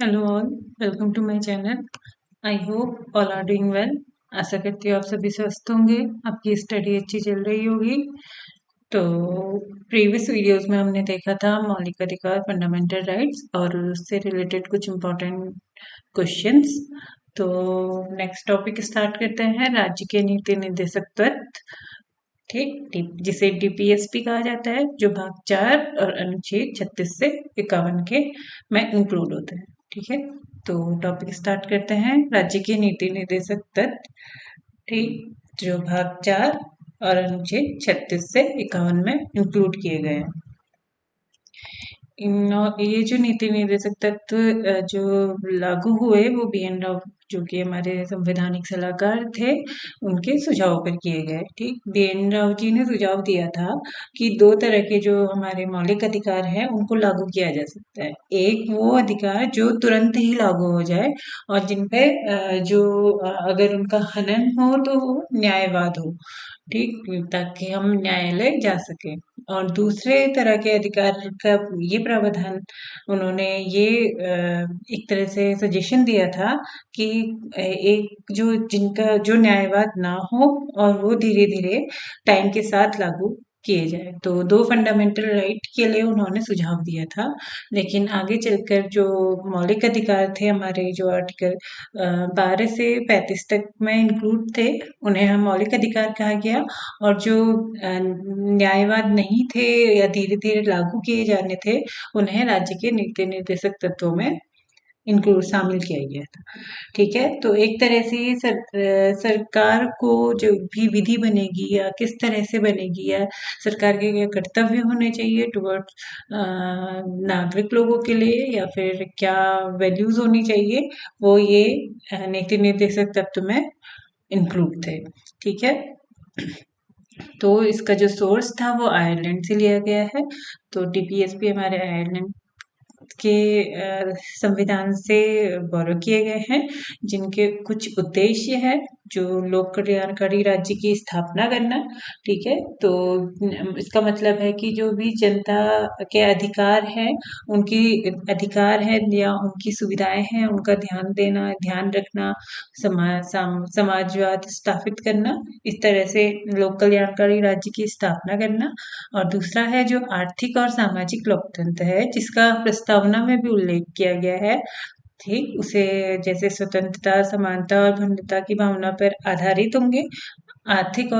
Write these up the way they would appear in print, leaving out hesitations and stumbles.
Hello all, welcome to my channel. I hope all are doing well. आशा करती हूँ आप सभी स्वस्थ होंगे, आपकी स्टडी अच्छी चल रही होगी। तो प्रीवियस वीडियोस में हमने देखा था मौलिक अधिकार, फंडामेंटल राइट्स और उससे रिलेटेड कुछ इम्पोर्टेंट क्वेश्चंस। तो नेक्स्ट टॉपिक स्टार्ट करते हैं, राज्य के नीति निर्देशक तत्व। ठीक, जिसे डीपीएसपी कहा जाता है, जो भाग 4 और अनुच्छेद 36 से 51 के में इंक्लूड होते हैं। ठीक है, तो टॉपिक स्टार्ट करते हैं, राज्य के नीति निर्देशक तत्व। ठीक, जो भाग 4 और अनुच्छेद 36 से 51 में इंक्लूड किए गए हैं। ये जो नीति निर्देशक तत्व जो लागू हुए वो बी.एन. राव, जो कि हमारे संवैधानिक सलाहकार थे, उनके सुझाव पर किए गए। ठीक, बी.एन. राव जी ने सुझाव दिया था कि दो तरह के जो हमारे मौलिक अधिकार हैं उनको लागू किया जा सकता है। एक वो अधिकार जो तुरंत ही लागू हो जाए और जिन पे अगर उनका हनन हो तो वो न्यायवाद हो। ठीक, ताकि हम न्यायालय जा सके। और दूसरे तरह के अधिकार का ये प्रावधान उन्होंने ये एक तरह से सजेशन दिया था कि एक जिनका जो न्यायवाद ना हो और वो धीरे धीरे टाइम के साथ लागू किए जाए। तो दो फंडामेंटल राइट के लिए उन्होंने सुझाव दिया था। लेकिन आगे चलकर जो मौलिक अधिकार थे हमारे, जो आर्टिकल 12 से 35 तक में इंक्लूड थे, उन्हें हम मौलिक अधिकार कहा गया। और जो न्यायवाद नहीं थे या धीरे धीरे लागू किए जाने थे, उन्हें राज्य के नीति निर्देशक तत्वों में इंक्लूड शामिल किया गया था। ठीक है, तो एक तरह से सरकार को जो भी विधि बनेगी या किस तरह से बनेगी या सरकार के क्या कर्तव्य होने चाहिए टुवर्ड्स नागरिक लोगों के लिए, या फिर क्या वैल्यूज होनी चाहिए, वो ये नीति निर्देशक तत्व में इंक्लूड थे। ठीक है, तो इसका जो सोर्स था वो आयरलैंड से लिया गया है। तो डीपीएसपी हमारे आयरलैंड के संविधान से बोरो किए गए हैं, जिनके कुछ उद्देश्य है, जो लोक कल्याणकारी राज्य की स्थापना करना। ठीक है, तो इसका मतलब है कि जो भी जनता के अधिकार है, उनकी अधिकार है या उनकी सुविधाएं हैं, उनका ध्यान देना, ध्यान रखना, समाजवाद स्थापित करना, इस तरह से लोक कल्याणकारी राज्य की स्थापना करना। और दूसरा है जो आर्थिक और सामाजिक लोकतंत्र है, जिसका प्रस्तावना में भी उल्लेख किया गया है। ठीक, उसे जैसे स्वतंत्रता, समानता और अखंडता की भावना पर आधारित होंगे, आर्थिक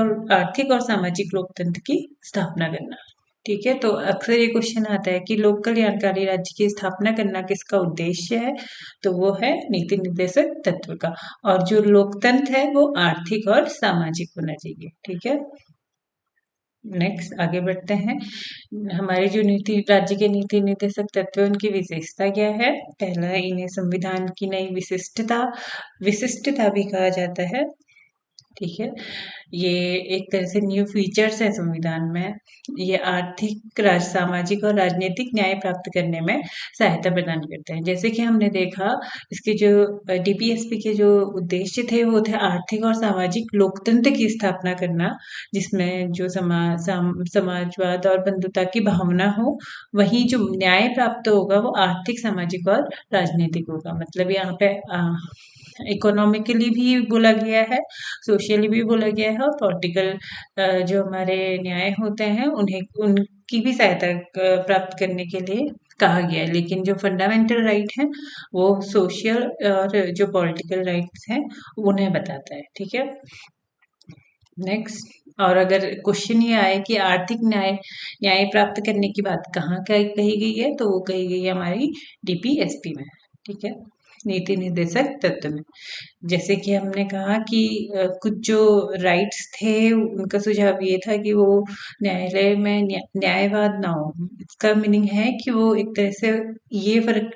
और सामाजिक लोकतंत्र की स्थापना करना। ठीक है, तो अक्सर ये क्वेश्चन आता है कि लोक कल्याणकारी राज्य की स्थापना करना किसका उद्देश्य है, तो वो है नीति निर्देशक तत्व का। और जो लोकतंत्र है वो आर्थिक और सामाजिक होना चाहिए। ठीक है, नेक्स्ट आगे बढ़ते हैं। हमारे जो राज्य के नीति निर्देशक तत्व, उनकी विशेषता क्या है। पहला, इन्हें संविधान की नई विशिष्टता भी कहा जाता है। ठीक है, ये एक तरह से न्यू फीचर्स है संविधान में। ये आर्थिक, सामाजिक और राजनीतिक न्याय प्राप्त करने में सहायता प्रदान करते हैं। जैसे कि हमने देखा, इसके जो डीपीएसपी के जो उद्देश्य थे वो थे आर्थिक और सामाजिक लोकतंत्र की स्थापना करना, जिसमें जो समाजवाद और बंधुता की भावना हो। वहीं जो न्याय प्राप्त होगा वो आर्थिक, सामाजिक और राजनीतिक होगा। मतलब यहाँ पे इकोनॉमिकली भी बोला गया है, सोशली भी बोला गया है, और पॉलिटिकल जो हमारे न्याय होते हैं उन्हें उनकी भी सहायता प्राप्त करने के लिए कहा गया है। लेकिन जो फंडामेंटल राइट है वो सोशल और जो पॉलिटिकल राइट्स हैं उन्हें बताता है। ठीक है, नेक्स्ट। और अगर क्वेश्चन ये आए कि आर्थिक न्याय न्याय प्राप्त करने की बात कहाँ कही गई है, तो वो कही गई है हमारी डीपीएसपी में। ठीक है, नीति निर्देशक तत्व में। जैसे कि हमने कहा कि कुछ जो राइट्स थे उनका सुझाव ये था कि वो न्यायालय में न्यायवाद ना हो। इसका मीनिंग है कि वो एक तरह से ये फर्क,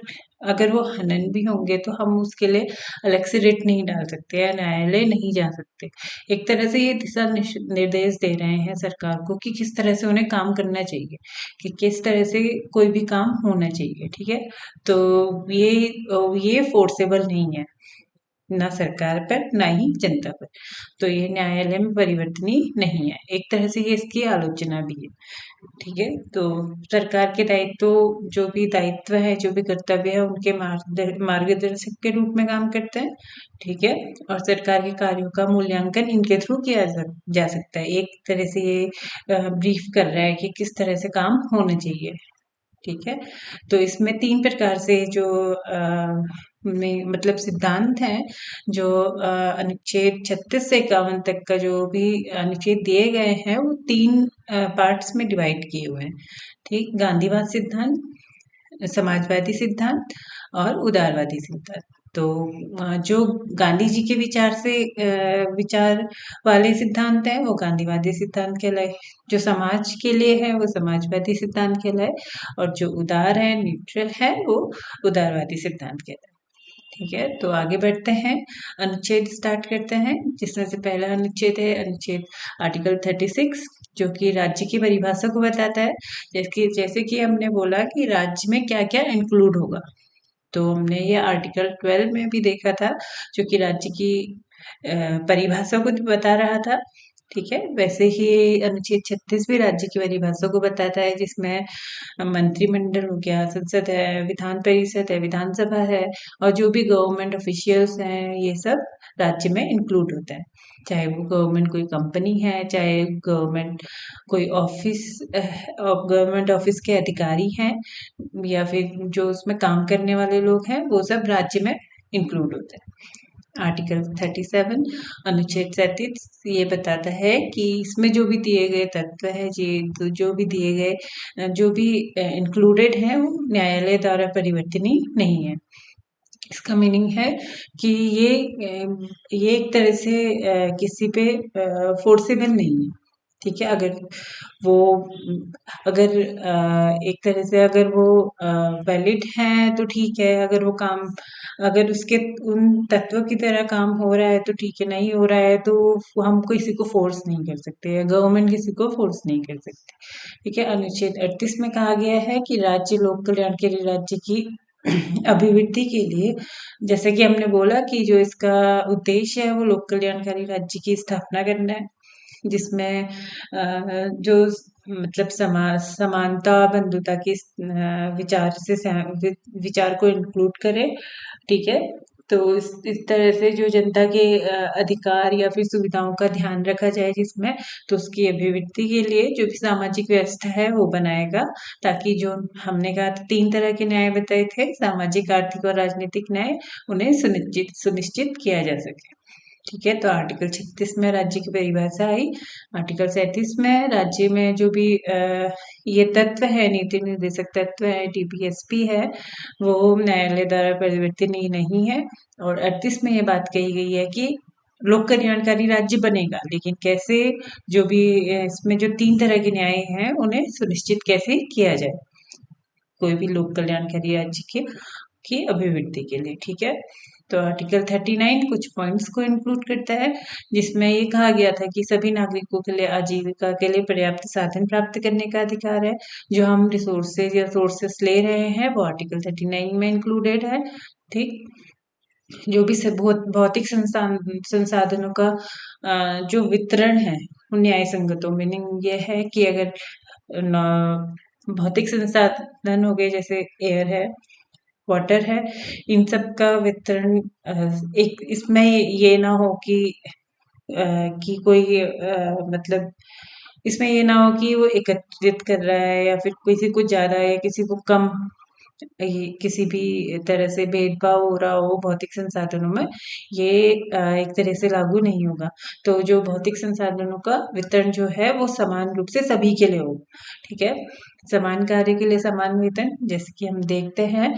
अगर वो हनन भी होंगे तो हम उसके लिए अलग से रिट नहीं डाल सकते या न्यायालय नहीं जा सकते। एक तरह से ये दिशा निर्देश दे रहे हैं सरकार को कि किस तरह से उन्हें काम करना चाहिए, कि किस तरह से कोई भी काम होना चाहिए। ठीक है, तो ये फोर्सेबल नहीं है। ना सरकार पर ना ही जनता पर। तो ये न्यायालय में परिवर्तनीय नहीं है। एक तरह से ये इसकी आलोचना भी है। ठीक है, तो सरकार के दायित्व जो भी दायित्व है, जो भी कर्तव्य है, उनके मार्गदर्शक के रूप में काम करते हैं। ठीक है, और सरकार के कार्यों का मूल्यांकन इनके थ्रू किया जा सकता है। एक तरह से ये ब्रीफ कर रहा है कि किस तरह से काम होना चाहिए। ठीक है, तो इसमें 3 प्रकार से जो में मतलब सिद्धांत हैं, जो अनुच्छेद 36 से 51 तक का जो भी अनुच्छेद दिए गए हैं, वो 3 पार्ट्स में डिवाइड किए हुए हैं। ठीक, गांधीवाद सिद्धांत, समाजवादी सिद्धांत और उदारवादी सिद्धांत। तो जो गांधी जी के विचार वाले सिद्धांत हैं, वो गांधीवादी सिद्धांत कहलाए। जो समाज के लिए है, वो समाजवादी सिद्धांत कहलाए। और जो उदार है, न्यूट्रल है, वो उदारवादी सिद्धांत कहलाए। ठीक है, तो आगे बढ़ते हैं, अनुच्छेद स्टार्ट करते हैं, जिसमें से पहला अनुच्छेद है अनुच्छेद आर्टिकल 36, जो कि राज्य की परिभाषा को बताता है। जैसे कि हमने बोला कि राज्य में क्या क्या इंक्लूड होगा, तो हमने ये आर्टिकल 12 में भी देखा था, जो कि राज्य की परिभाषा को बता रहा था। ठीक है, वैसे ही अनुच्छेद 36 भी राज्य की परिभाषा को बताता है, जिसमें मंत्रिमंडल हो गया, संसद है, विधान परिषद है, विधानसभा है, और जो भी गवर्नमेंट ऑफिशियल्स हैं, ये सब राज्य में इंक्लूड होता है। चाहे वो गवर्नमेंट कोई कंपनी है, चाहे गवर्नमेंट कोई गवर्नमेंट ऑफिस के अधिकारी हैं, या फिर जो उसमें काम करने वाले लोग हैं, वो सब राज्य में इंक्लूड होते हैं। आर्टिकल 37, अनुच्छेद 37 ये बताता है कि इसमें जो भी दिए गए तत्व है, जो भी दिए गए जो भी इंक्लूडेड है, वो न्यायालय द्वारा परिवर्तनीय नहीं है। इसका मीनिंग है कि ये एक तरह से किसी पे फोर्सेबल नहीं है। ठीक है, वो एक तरह से अगर वो वैलिड है तो ठीक है, अगर उसके उन तत्वों की तरह काम हो रहा है तो ठीक है, नहीं हो रहा है तो हम किसी को फोर्स नहीं कर सकते, या गवर्नमेंट किसी को फोर्स नहीं कर सकती। ठीक है, अनुच्छेद 38 में कहा गया है कि राज्य लोक कल्याण के लिए राज्य की अभिवृद्धि के लिए, जैसे कि हमने बोला कि जो इसका उद्देश्य है, वो लोक कल्याणकारी राज्य की स्थापना करना है, जिसमें जो मतलब समानता, बंधुता की विचार को इंक्लूड करे। ठीक है, तो इस तरह से जो जनता के अधिकार या फिर सुविधाओं का ध्यान रखा जाए जिसमें, तो उसकी अभिवृद्धि के लिए जो भी सामाजिक व्यवस्था है वो बनाएगा, ताकि जो हमने कहा 3 तरह के न्याय बताए थे, सामाजिक, आर्थिक और राजनीतिक न्याय, उन्हें सुनिश्चित किया जा सके। ठीक है, तो आर्टिकल 36 में राज्य की परिभाषा आई। आर्टिकल 37 में राज्य में जो भी ये तत्व है, नीति निर्देशक तत्व है, टीपीएसपी है, वो न्यायालय द्वारा परिवर्तनीय नहीं है। और 38 में ये बात कही गई है कि लोक कल्याणकारी राज्य बनेगा, लेकिन कैसे, जो भी इसमें जो 3 तरह के न्याय हैं, उन्हें सुनिश्चित कैसे किया जाए कोई भी लोक कल्याणकारी राज्य की अभिवृद्धि के लिए। ठीक है, तो आर्टिकल 39 कुछ पॉइंट्स को इंक्लूड करता है, जिसमें ये कहा गया था कि सभी नागरिकों के लिए आजीविका के लिए पर्याप्त साधन प्राप्त करने का अधिकार है। जो हम रिसोर्सेज या सोर्सेस ले रहे हैं, वो आर्टिकल 39 में इंक्लूडेड है। ठीक, जो भी भौतिक संसाधनों का जो वितरण है, वो न्याय संगत हो। मीनिंग ये है कि अगर भौतिक संसाधन हो गए, जैसे एयर है, वाटर है, इन सब का वितरण एक इसमें ये ना हो कि कोई मतलब इसमें ये ना हो कि वो एकत्रित कर रहा है, या फिर किसी को ज्यादा या किसी को कम, ये किसी भी तरह से भेदभाव हो रहा हो भौतिक संसाधनों में, ये एक तरह से लागू नहीं होगा। तो जो भौतिक संसाधनों का वितरण जो है, वो समान रूप से सभी के लिए होगा। ठीक है, समान कार्य के लिए समान वेतन, जैसे कि हम देखते हैं,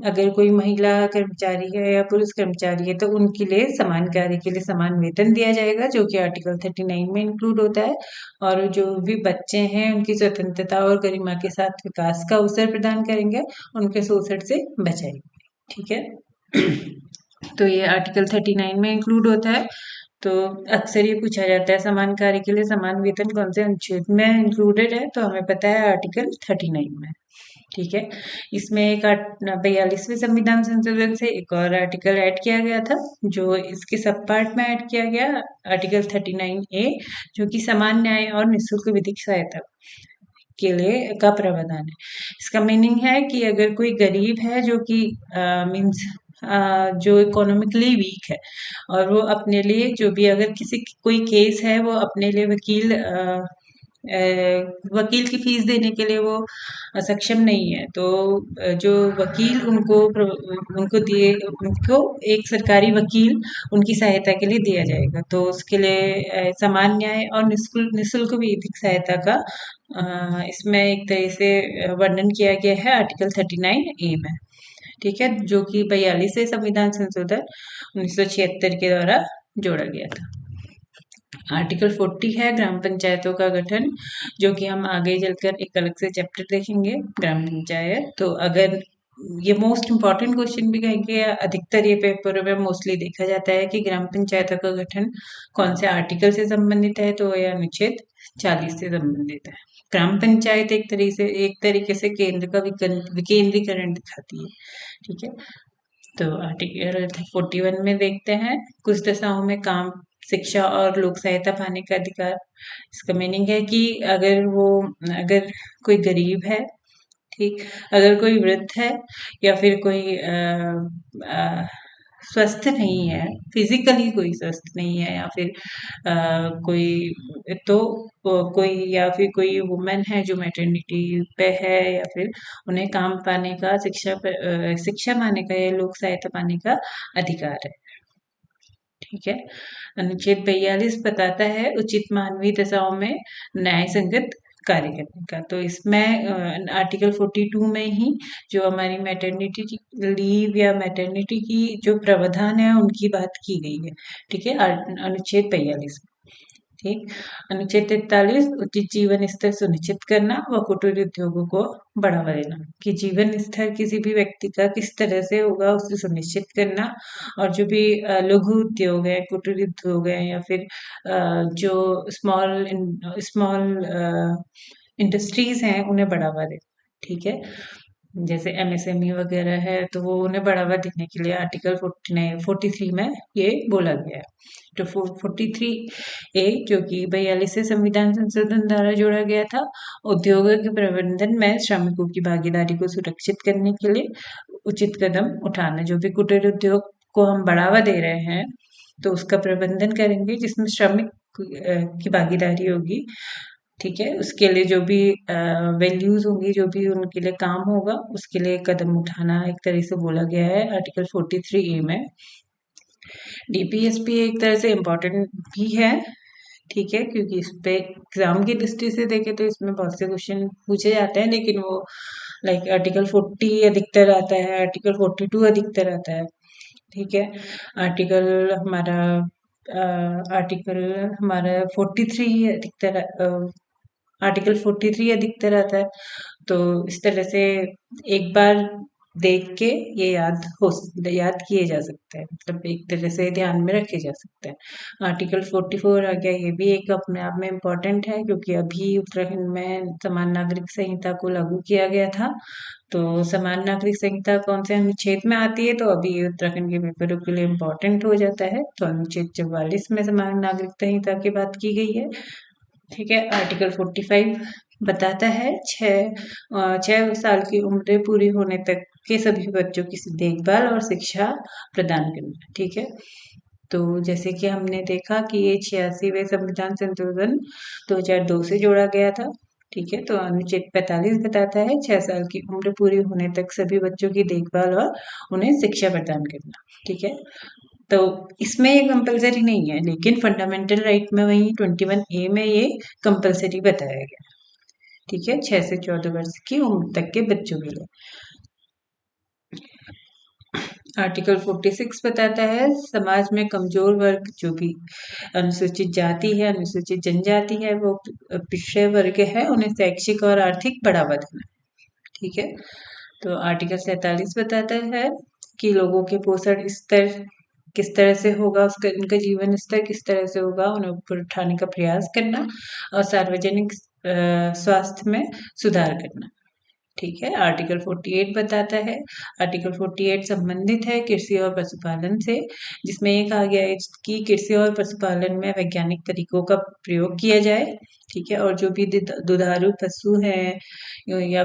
अगर कोई महिला कर्मचारी है या पुरुष कर्मचारी है, तो उनके लिए समान कार्य के लिए समान वेतन दिया जाएगा, जो कि आर्टिकल 39 में इंक्लूड होता है। और जो भी बच्चे हैं, उनकी स्वतंत्रता और गरिमा के साथ विकास का अवसर प्रदान करेंगे, उनके शोषण से बचाएंगे। ठीक है, तो ये आर्टिकल 39 में इंक्लूड होता है। तो अक्सर ये पूछा जाता है, समान कार्य के लिए समान वेतन कौन से अनुच्छेद में इंक्लूडेड है, तो हमें पता है आर्टिकल 39 में। ठीक है। इसमें एक 42वें संविधान संशोधन से एक और आर्टिकल ऐड किया गया था, जो इसके सब पार्ट में ऐड किया गया, आर्टिकल 39A, जो कि समान न्याय और निःशुल्क विधिक सहायता के लिए का प्रावधान है। इसका मीनिंग है कि अगर कोई गरीब है जो कि मीन्स जो इकोनॉमिकली वीक है, और वो अपने लिए जो भी अगर किसी कोई केस है, वो अपने लिए वकील की फीस देने के लिए वो सक्षम नहीं है, तो जो वकील उनको एक सरकारी वकील उनकी सहायता के लिए दिया जाएगा। तो उसके लिए समान न्याय और निःशुल्क विधिक सहायता का इसमें एक तरह से वर्णन किया गया है आर्टिकल 39A में। ठीक है, जो कि 42वें संविधान संशोधन 1976 के द्वारा जोड़ा गया था। आर्टिकल 40 है ग्राम पंचायतों का गठन, जो कि हम आगे चलकर एक अलग से चैप्टर देखेंगे, ग्राम पंचायत। तो अगर ये मोस्ट इम्पॉर्टेंट क्वेश्चन भी कहेंगे, अधिकतर ये पेपर में मोस्टली देखा जाता है कि ग्राम पंचायतों का गठन कौन से आर्टिकल से संबंधित है, तो यह अनुच्छेद 40 से संबंधित है। ग्राम पंचायत एक तरीके से केंद्र का विकेंद्रीकरण दिखाती है। ठीक है, तो आर्टिकल 41 में देखते हैं, कुछ दशाओं में काम, शिक्षा और लोक सहायता पाने का अधिकार। इसका मीनिंग है कि अगर कोई गरीब है, ठीक, अगर कोई वृद्ध है, या फिर कोई स्वस्थ नहीं है, फिजिकली कोई स्वस्थ नहीं है, या फिर कोई या फिर कोई वुमेन है जो मैटरनिटी पे है, या फिर उन्हें काम पाने का, शिक्षा पाने का या लोक सहायता पाने का अधिकार है। ठीक है, अनुच्छेद 42 बताता है उचित मानवीय दशाओं में न्याय संगत कार्य करने का। तो इसमें आर्टिकल 42 में ही जो हमारी मैटरनिटी लीव या मैटरनिटी की जो प्रावधान है उनकी बात की गई है। ठीक है, अनुच्छेद 42। ठीक, अनुच्छेद 43 उचित जीवन स्तर सुनिश्चित करना व कुटीर उद्योगों को बढ़ावा देना, कि जीवन स्तर किसी भी व्यक्ति का किस तरह से होगा उसे सुनिश्चित करना, और जो भी लघु उद्योग है, कुटीर उद्योग है, या फिर जो स्मॉल स्मॉल इंडस्ट्रीज हैं उन्हें बढ़ावा दे। ठीक है, जैसे एमएसएमई वगैरह है, तो वो उन्हें बढ़ावा देने के लिए आर्टिकल 43 में ये बोला गया है। तो 43A, जो कि 42 संविधान संशोधन द्वारा जोड़ा गया था, उद्योगों के प्रबंधन में श्रमिकों की भागीदारी को सुरक्षित करने के लिए उचित कदम उठाना। जो भी कुटीर उद्योग को हम बढ़ावा दे रहे हैं, तो उसका प्रबंधन करेंगे जिसमें श्रमिक की भागीदारी होगी। ठीक है, उसके लिए जो भी वैल्यूज होंगी, जो भी उनके लिए काम होगा, उसके लिए कदम उठाना एक तरह से बोला गया है आर्टिकल 43A में। डीपीएसपी एक तरह से इम्पोर्टेंट भी है। ठीक है, क्योंकि इस पे एग्जाम की दृष्टि से देखें तो इसमें बहुत से क्वेश्चन पूछे जाते हैं, लेकिन वो लाइक आर्टिकल 40 अधिकतर आता है, आर्टिकल 42 अधिकतर आता है। ठीक है, आर्टिकल हमारा आर्टिकल हमारा 43 अधिकतर आर्टिकल 43 अधिकतर आता है। तो इस तरह से एक बार देख के ये याद किए जा सकते हैं, मतलब एक तरह से ध्यान में रखे जा सकते हैं। आर्टिकल 44 आ गया, ये भी एक अपने आप में इम्पोर्टेंट है, क्योंकि अभी उत्तराखंड में समान नागरिक संहिता को लागू किया गया था। तो समान नागरिक संहिता कौन से अनुच्छेद में आती है, तो अभी ये उत्तराखंड के पेपरों के लिए इम्पोर्टेंट हो जाता है। तो अनुच्छेद 44 में समान नागरिक संहिता की बात की गई है। ठीक है, आर्टिकल 45 बताता है 6 साल की उम्र पूरी होने तक के सभी बच्चों की देखभाल और शिक्षा प्रदान करना। ठीक है, तो जैसे कि हमने देखा कि ये 86वें संविधान संशोधन 2002 से जोड़ा गया था। ठीक है, तो अनुच्छेद 45 बताता है 6 साल की उम्र पूरी होने तक सभी बच्चों की देखभाल और उन्हें शिक्षा प्रदान करना। ठीक है, तो इसमें ये कंपलसरी नहीं है, लेकिन फंडामेंटल राइट में वही 21A में ये कंपलसरी बताया गया। ठीक है, 6 से 14 वर्ष की उम्र तक के बच्चों के लिए। आर्टिकल 46 बताता है समाज में कमजोर वर्ग, जो भी अनुसूचित जाति है, अनुसूचित जनजाति है, वो पिछड़े वर्ग है, उन्हें शैक्षिक और आर्थिक बढ़ावा देना। ठीक है, तो आर्टिकल 47 बताता है कि लोगों के पोषण स्तर किस तरह से होगा, उसका उनका जीवन स्तर किस तरह से होगा, उन्हें ऊपर उठाने का प्रयास करना, और सार्वजनिक स्वास्थ्य में सुधार करना। ठीक है। आर्टिकल 48 बताता है, आर्टिकल 48 संबंधित है कृषि और पशुपालन से, जिसमें ये कहा गया है कि कृषि और पशुपालन में वैज्ञानिक तरीकों का प्रयोग किया जाए। ठीक है। और जो भी दुधारू पशु हैं या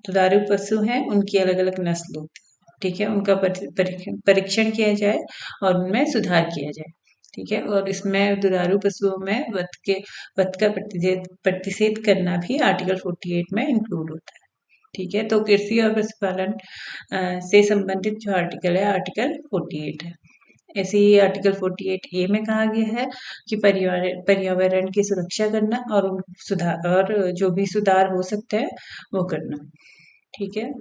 दुधारू पशु हैं उनकी अलग अलग नस्ल होती है। ठीक है। उनका परीक्षण किया जाए और उनमें सुधार किया जाए। ठीक है। और इसमें दुधारू पशुओं में वध का प्रतिषेध करना भी आर्टिकल 48 में इंक्लूड होता है। ठीक है। तो कृषि और पशुपालन से संबंधित जो आर्टिकल है आर्टिकल 48 है। ऐसे ही आर्टिकल 48 ए में कहा गया है कि पर्यावरण की सुरक्षा करना और सुधार और जो भी सुधार हो सकता है वो करना। ठीक है।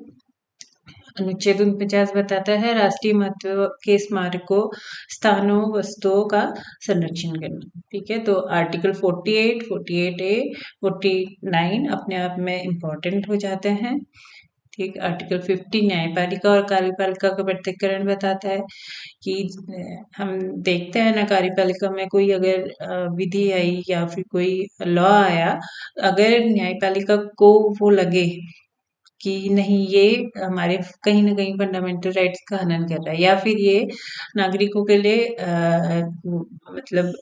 अनुच्छेद 49 बताता है राष्ट्रीय महत्व के स्मारकों, स्थानों, वस्तुओं का संरक्षण करना। ठीक है। तो आर्टिकल 48, 48A, 49 अपने आप में इम्पोर्टेंट हो जाते हैं। ठीक। आर्टिकल 50 न्यायपालिका और कार्यपालिका का पृथक्करण बताता है कि हम देखते हैं ना, कार्यपालिका में कोई अगर विधि आई या फिर कोई लॉ आया, अगर न्यायपालिका को वो लगे कि नहीं ये हमारे कहीं न कहीं फंडामेंटल राइट्स का हनन कर रहा है या फिर ये नागरिकों के लिए मतलब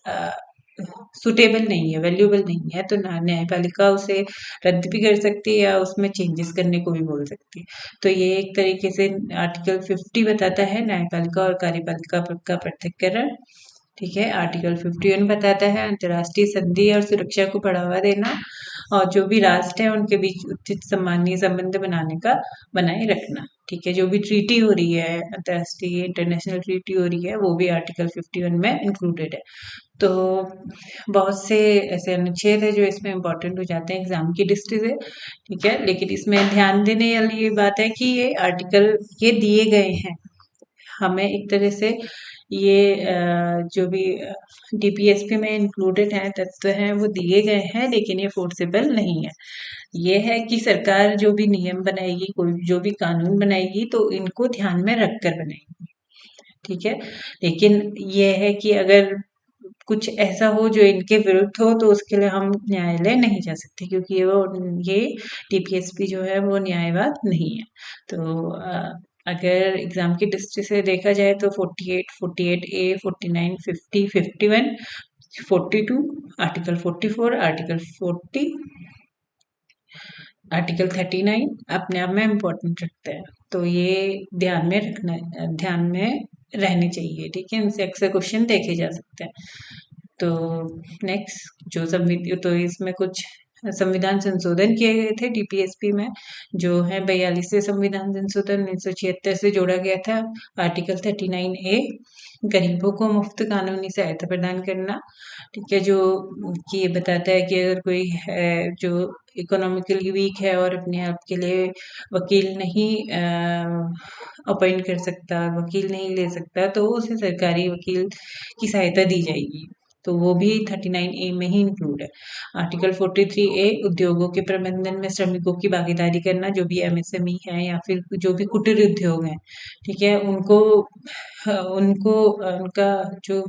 सुटेबल नहीं है, वैल्यूएबल नहीं है, तो न्यायपालिका उसे रद्द भी कर सकती है या उसमें चेंजेस करने को भी बोल सकती है। तो ये एक तरीके से आर्टिकल 50 बताता है न्यायपालिका और कार्यपालिका का पृथक्करण। ठीक है। आर्टिकल 51 बताता है अंतर्राष्ट्रीय संधि और सुरक्षा को बढ़ावा देना और जो भी राष्ट्र है उनके बीच उचित सम्मानीय संबंध बनाए रखना। ठीक है। जो भी ट्रीटी हो रही है, अंतर्राष्ट्रीय इंटरनेशनल ट्रीटी हो रही है, वो भी आर्टिकल 51 में इंक्लूडेड है। तो बहुत से ऐसे अनुच्छेद है जो इसमें इम्पोर्टेंट हो जाते हैं एग्जाम की दृष्टि से। ठीक है। लेकिन इसमें ध्यान देने वाली ये बात है कि ये आर्टिकल ये दिए गए हैं हमें एक तरह से, ये जो भी डीपीएसपी में इंक्लूडेड है तत्व हैं वो दिए गए हैं, लेकिन ये फोर्सेबल नहीं है। ये है कि सरकार जो भी नियम बनाएगी, कोई जो भी कानून बनाएगी तो इनको ध्यान में रखकर बनाएगी। ठीक है। लेकिन ये है कि अगर कुछ ऐसा हो जो इनके विरुद्ध हो तो उसके लिए हम न्यायालय नहीं जा सकते, क्योंकि ये टीपीएसपी जो है वो न्यायवाद नहीं है। तो अगर एग्जाम की दृष्टि से देखा जाए तो 48, 48A, 49, 50, 51, 42, आर्टिकल 44, आर्टिकल 40, आर्टिकल 39 अपने आप में इम्पोर्टेंट रखते हैं। तो ये ध्यान में रहने चाहिए। ठीक है। इनसे अक्सर क्वेश्चन देखे जा सकते हैं। तो नेक्स्ट जो तो इसमें कुछ संविधान संशोधन किए गए थे डीपीएसपी में, जो है 42वें संविधान संशोधन 1976 से जोड़ा गया था। आर्टिकल 39A गरीबों को मुफ्त कानूनी सहायता प्रदान करना। ठीक है। जो कि ये बताता है कि अगर कोई है जो इकोनॉमिकली वीक है और अपने आप के लिए वकील नहीं अपॉइंट कर सकता, वकील नहीं ले सकता, तो उसे सरकारी वकील की सहायता दी जाएगी। तो वो भी 39A में ही इंक्लूड है। आर्टिकल 43A उद्योगों के प्रबंधन में श्रमिकों की भागीदारी करना, जो भी एमएसएमई है या फिर जो भी कुटीर उद्योग हैं। ठीक है। उनको उनको उनका जो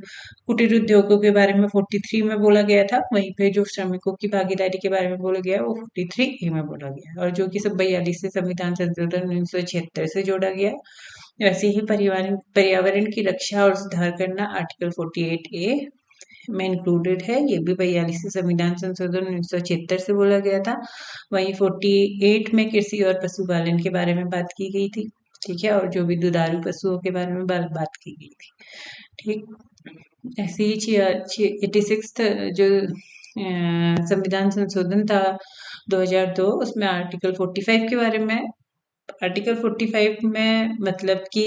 कुटीर उद्योगों के बारे में 43 में बोला गया था, वहीं पे जो श्रमिकों की भागीदारी के बारे में बोला गया वो 43A में बोला गया, और जो कि सब 42 संविधान संशोधन 1976 से जोड़ा गया। वैसे ही पर्यावरण की रक्षा और सुधार करना आर्टिकल 48A में इंक्लूडेड है। ये भी 42 संविधान संशोधन 1976 से बोला गया था। वहीं 48 में कृषि और पशुपालन के बारे में बात की गई थी। ठीक है। और जो भी दुधारू पशुओं के बारे में बात की गई थी। ठीक। ऐसे ही 86 जो संविधान संशोधन था 2002, उसमें आर्टिकल 45 के बारे में, आर्टिकल 45 में मतलब कि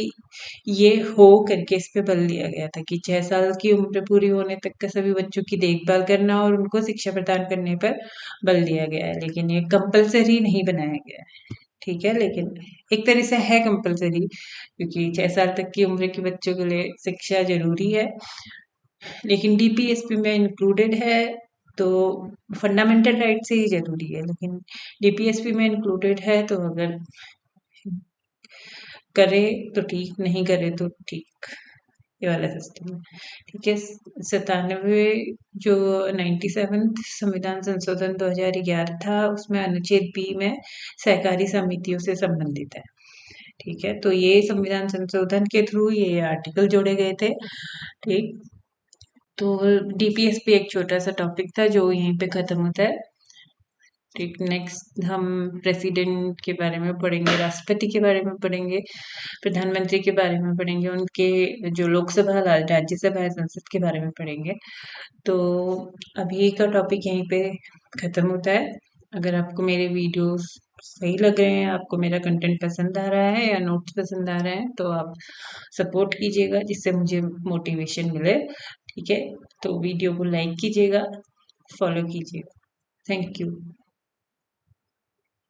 ये हो करके इस पे बल दिया गया था कि 6 साल की उम्र पूरी होने तक का सभी बच्चों की देखभाल करना और उनको शिक्षा प्रदान करने पर बल दिया गया है, लेकिन ये कंपलसरी नहीं बनाया गया है। ठीक है। लेकिन एक तरह से है कंपलसरी, क्योंकि 6 साल तक की उम्र के बच्चों के लिए शिक्षा जरूरी है, लेकिन डीपीएसपी में इंक्लूडेड है तो फंडामेंटल राइट से ही जरूरी है, लेकिन डीपीएसपी में इंक्लूडेड है तो अगर करे तो ठीक, नहीं करे तो ठीक। ये वाला सिस्टम है। ठीक है। 97 जो 97 संविधान संशोधन 2011 था, उसमें अनुच्छेद बी में सहकारी समितियों से संबंधित है। ठीक है, तो ये संविधान संशोधन के थ्रू ये आर्टिकल जोड़े गए थे। ठीक, तो डीपीएस पे एक छोटा सा टॉपिक था जो यहीं पे खत्म होता है। ठीक, नेक्स्ट हम प्रेसिडेंट के बारे में पढ़ेंगे, राष्ट्रपति के बारे में पढ़ेंगे, प्रधानमंत्री के बारे में पढ़ेंगे, उनके जो लोकसभा, राज्यसभा है, संसद के बारे में पढ़ेंगे। तो अभी का टॉपिक यहीं पे खत्म होता है। अगर आपको मेरे वीडियोस सही लग रहे हैं, आपको मेरा कंटेंट पसंद आ रहा है या नोट्स पसंद आ रहे हैं, तो आप सपोर्ट कीजिएगा जिससे मुझे मोटिवेशन मिले। ठीक है, तो वीडियो को लाइक कीजिएगा, फॉलो कीजिएगा। Thank you.